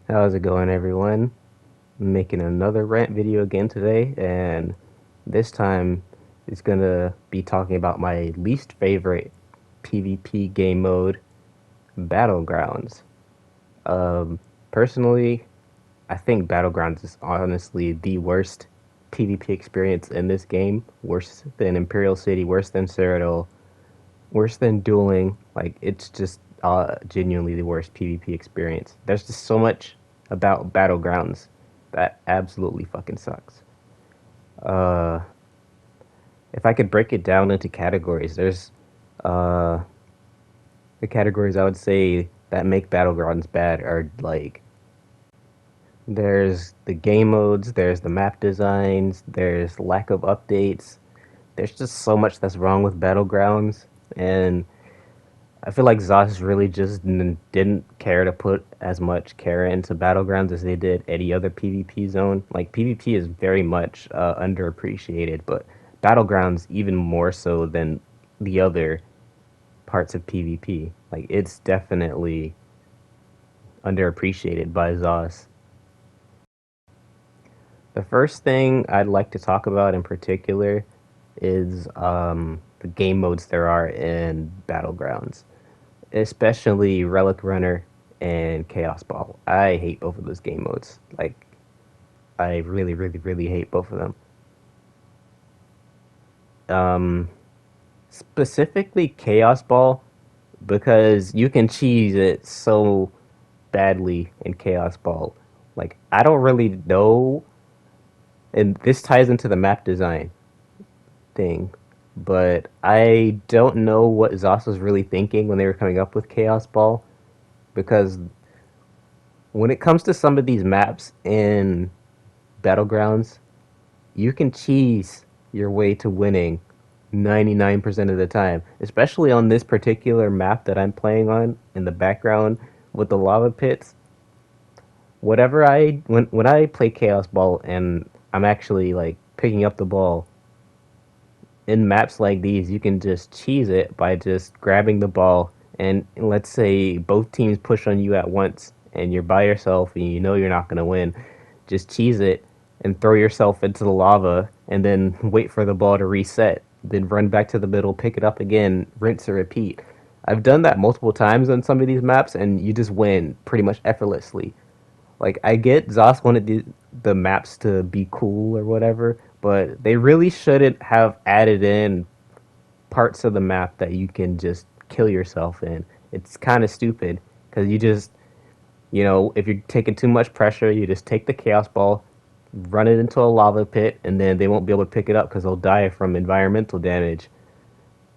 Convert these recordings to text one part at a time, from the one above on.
How's it going, everyone? I'm making another rant video again today, and this time it's gonna be talking about my least favorite PvP game mode, Battlegrounds. Personally, I think Battlegrounds is honestly the worst PvP experience in this game. Worse than Imperial City, worse than Cyrodiil, worse than dueling. Like, it's just genuinely the worst PvP experience. There's just so much about Battlegrounds that absolutely fucking sucks. Uh, if I could break it down into categories, there's uh, the categories I would say that make Battlegrounds bad are like there's the game modes, there's the map designs, there's lack of updates. There's just so much that's wrong with Battlegrounds, and I feel like ZOS really just didn't care to put as much care into Battlegrounds as they did any other PvP zone. Like, PvP is very much underappreciated, but Battlegrounds even more so than the other parts of PvP. Like, it's definitely underappreciated by ZOS. The first thing I'd like to talk about in particular is the game modes there are in Battlegrounds, especially Relic Runner and Chaos Ball. I hate both of those game modes. Like, I really, really, really hate both of them. Um, Specifically Chaos Ball, because you can cheese it so badly in Chaos Ball. Like, I don't really know, and this ties into the map design thing, but I don't know what ZOS was really thinking when they were coming up with Chaos Ball, because when it comes to some of these maps in Battlegrounds, you can cheese your way to winning 99% of the time, especially on this particular map that I'm playing on in the background with the lava pits. When I play Chaos Ball and I'm actually like picking up the ball in maps like these, you can just cheese it by just grabbing the ball, and let's say both teams push on you at once and you're by yourself and you know you're not going to win. Just cheese it and throw yourself into the lava and then wait for the ball to reset. Then run back to the middle, pick it up again, rinse and repeat. I've done that multiple times on some of these maps, and you just win pretty much effortlessly. Like, I get ZOS wanted the maps to be cool or whatever, but they really shouldn't have added in parts of the map that you can just kill yourself in. It's kind of stupid because if you're taking too much pressure, you just take the Chaos Ball, run it into a lava pit, and then they won't be able to pick it up because they'll die from environmental damage.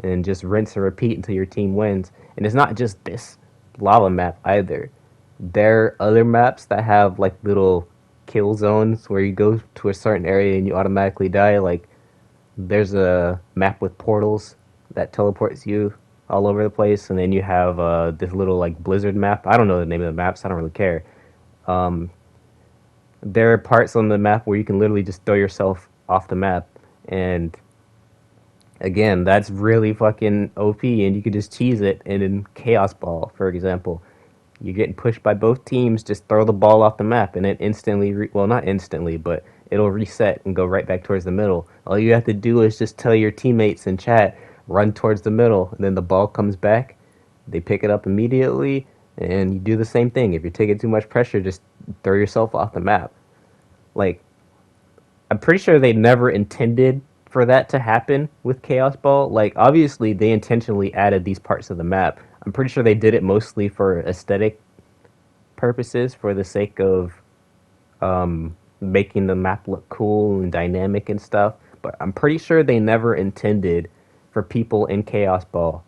And just rinse and repeat until your team wins. And it's not just this lava map either. There are other maps that have like little kill zones where you go to a certain area and you automatically die. Like, there's a map with portals that teleports you all over the place, and then you have this little like blizzard map. I don't know the name of the maps. I don't really care. Um, there are parts on the map where you can literally just throw yourself off the map, and again, that's really fucking OP, and you can just cheese it. And in Chaos Ball, for example, you're getting pushed by both teams, just throw the ball off the map, and it instantly, well, not instantly, but it'll reset and go right back towards the middle. All you have to do is just tell your teammates in chat, run towards the middle, and then the ball comes back. They pick it up immediately, and you do the same thing. If you're taking too much pressure, just throw yourself off the map. Like, I'm pretty sure they never intended for that to happen with Chaos Ball. Like, obviously, they intentionally added these parts of the map. I'm pretty sure they did it mostly for aesthetic purposes, for the sake of making the map look cool and dynamic and stuff. But I'm pretty sure they never intended for people in Chaos Ball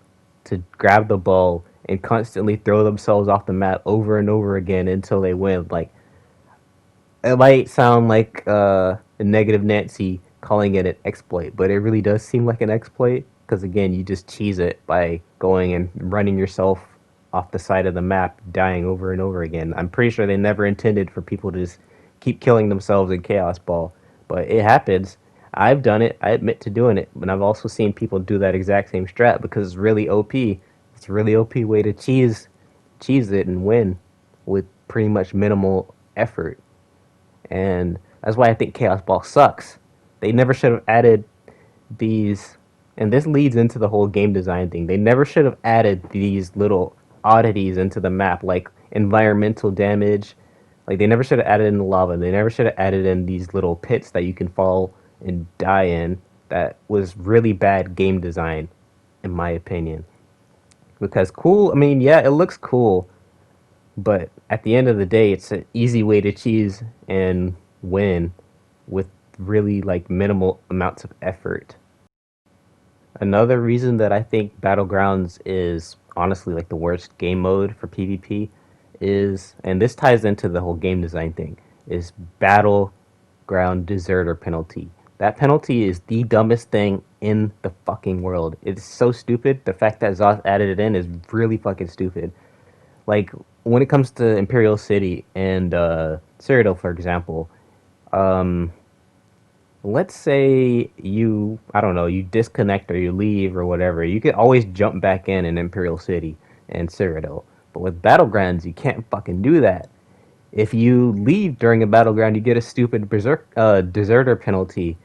to grab the ball and constantly throw themselves off the map over and over again until they win. Like, it might sound like a negative Nancy calling it an exploit, but it really does seem like an exploit because again, you just cheese it by going and running yourself off the side of the map, dying over and over again. I'm pretty sure they never intended for people to just keep killing themselves in Chaos Ball, but it happens. I've done it. I admit to doing it, but I've also seen people do that exact same strat because it's really OP. It's a really OP way to cheese it and win. with pretty much minimal effort. And that's why I think Chaos Ball sucks. They never should have added these, and this leads into the whole game design thing. They never should have added these little oddities into the map, like environmental damage. Like they never should have added in the lava. They never should have added in these little pits that you can fall and die in. That was really bad game design, in my opinion. Because cool, I mean, yeah, it looks cool, but at the end of the day, it's an easy way to cheese and win with really like minimal amounts of effort. Another reason that I think Battlegrounds is honestly like the worst game mode for PvP is, and this ties into the whole game design thing, is Battleground Deserter penalty. That penalty is the dumbest thing in the fucking world. It's so stupid. The fact that Zoth added it in is really fucking stupid. Like when it comes to Imperial City and Cyrodiil, for example, um, let's say you, I don't know, you disconnect or you leave or whatever, you can always jump back in Imperial City and Cyrodiil. But with Battlegrounds, you can't fucking do that. If you leave during a battleground, you get a stupid deserter penalty.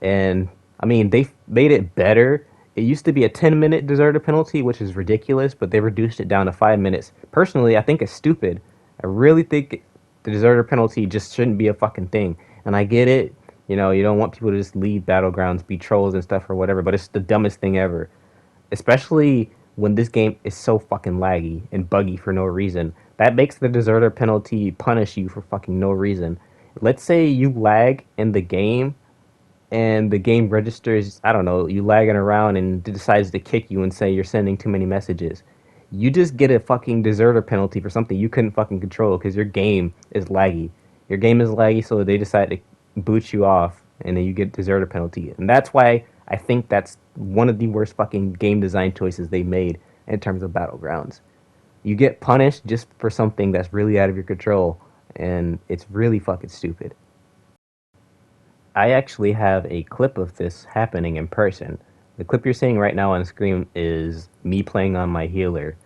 And I mean, they made it better. It used to be a 10-minute deserter penalty, which is ridiculous, but they reduced it down to 5 minutes. Personally, I think it's stupid. I really think the deserter penalty just shouldn't be a fucking thing. And I get it, you know, you don't want people to just leave battlegrounds, be trolls and stuff or whatever, but it's the dumbest thing ever. Especially when this game is so fucking laggy and buggy for no reason. That makes the deserter penalty punish you for fucking no reason. Let's say you lag in the game and the game registers, I don't know, you lagging around and decides to kick you and say you're sending too many messages. You just get a fucking deserter penalty for something you couldn't fucking control because your game is laggy. Your game is laggy, so they decide to boot you off, and then you get deserter penalty. And that's why I think that's one of the worst fucking game design choices they made in terms of Battlegrounds. You get punished just for something that's really out of your control, and it's really fucking stupid. I actually have a clip of this happening in person. The clip you're seeing right now on screen is me playing on my healer.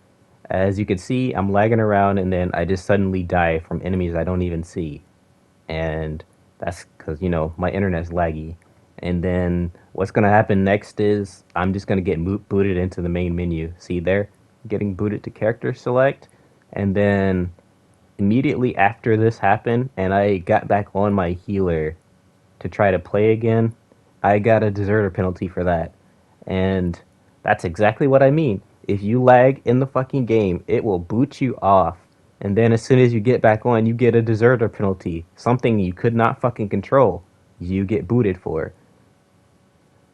As you can see, I'm lagging around and then I just suddenly die from enemies I don't even see. And that's because, you know, my internet's laggy. And then what's going to happen next is I'm just going to get booted into the main menu. See there? Getting booted to character select. And then immediately after this happened and I got back on my healer to try to play again, I got a deserter penalty for that. And that's exactly what I mean. If you lag in the fucking game, it will boot you off. And then as soon as you get back on, you get a deserter penalty. Something you could not fucking control. You get booted for.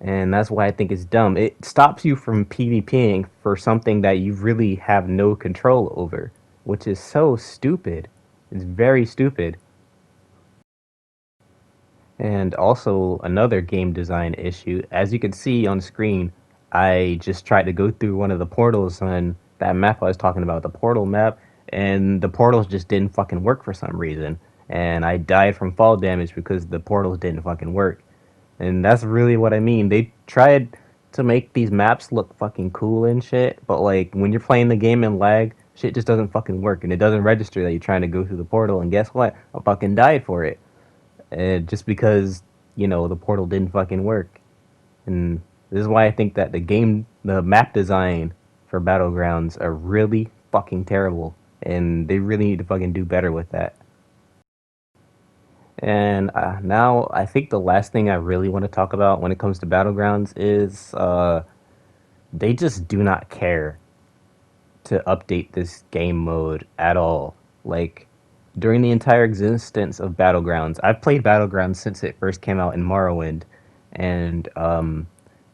And that's why I think it's dumb. It stops you from PvPing for something that you really have no control over, which is so stupid. It's very stupid. And also another game design issue. As you can see on screen, I just tried to go through one of the portals on that map I was talking about, the portal map, and the portals just didn't fucking work for some reason. And I died from fall damage because the portals didn't fucking work. And that's really what I mean. They tried to make these maps look fucking cool and shit, but like when you're playing the game in lag, shit just doesn't fucking work and it doesn't register that you're trying to go through the portal. And guess what? I fucking died for it. And just because, you know, the portal didn't fucking work. And this is why I think that the map design for Battlegrounds are really fucking terrible. And they really need to fucking do better with that. And now I think the last thing I really want to talk about when it comes to Battlegrounds is they just do not care to update this game mode at all. Like, during the entire existence of Battlegrounds, I've played Battlegrounds since it first came out in Morrowind, and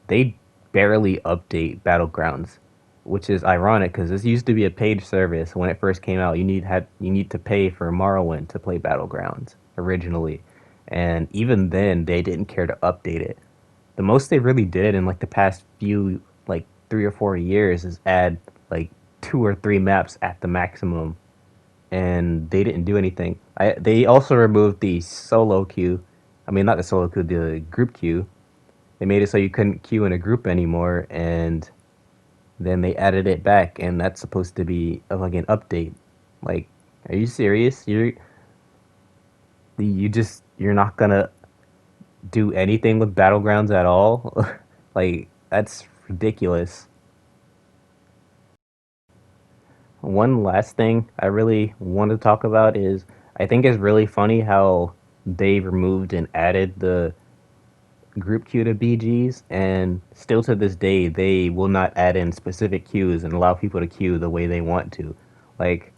they barely update Battlegrounds, which is ironic because this used to be a paid service when it first came out. You need to pay for Morrowind to play Battlegrounds originally, and even then they didn't care to update it. The most they really did in like the past few like 3 or 4 years is add like 2 or 3 maps at the maximum, and they didn't do anything. They also removed the solo queue. I mean, not the solo queue, the group queue. They made it so you couldn't queue in a group anymore, and then they added it back, and that's supposed to be like an update. Like, Are you serious? You're not gonna do anything with Battlegrounds at all? Like that's ridiculous. One last thing I really want to talk about is I think it's really funny how they removed and added the group queue to BGs, and still to this day they will not add in specific queues and allow people to queue the way they want to. Like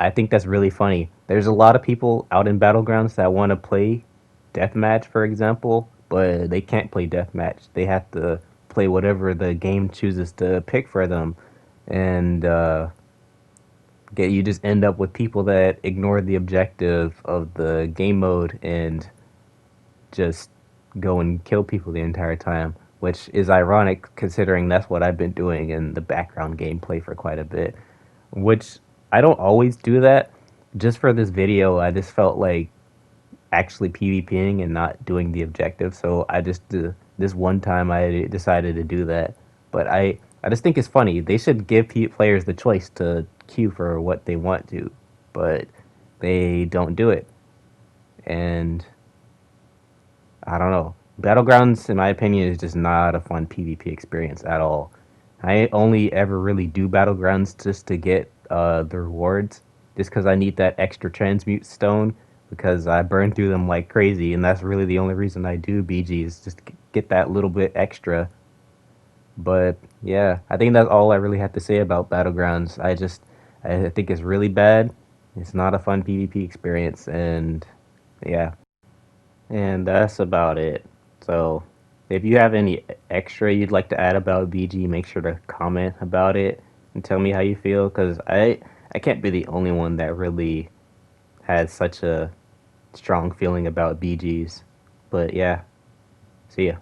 I think that's really funny. There's a lot of people out in Battlegrounds that want to play deathmatch, for example, but they can't play deathmatch. They have to play whatever the game chooses to pick for them, and get you just end up with people that ignore the objective of the game mode and just go and kill people the entire time, which is ironic considering that's what I've been doing in the background gameplay for quite a bit. Which I don't always do that. Just for this video, I just felt like actually PvPing and not doing the objective. So I just this one time I decided to do that. But I just think it's funny. They should give players the choice to queue for what they want to, but they don't do it. And I don't know. Battlegrounds, in my opinion, is just not a fun PvP experience at all. I only ever really do Battlegrounds just to get the rewards, just because I need that extra transmute stone, because I burn through them like crazy, and that's really the only reason I do BGs, just to get that little bit extra. But yeah, I think that's all I really have to say about Battlegrounds. I think it's really bad. It's not a fun PvP experience, and yeah. And that's about it. So, if you have any extra you'd like to add about BG, make sure to comment about it and tell me how you feel, because I can't be the only one that really has such a strong feeling about BGs. But yeah, see ya.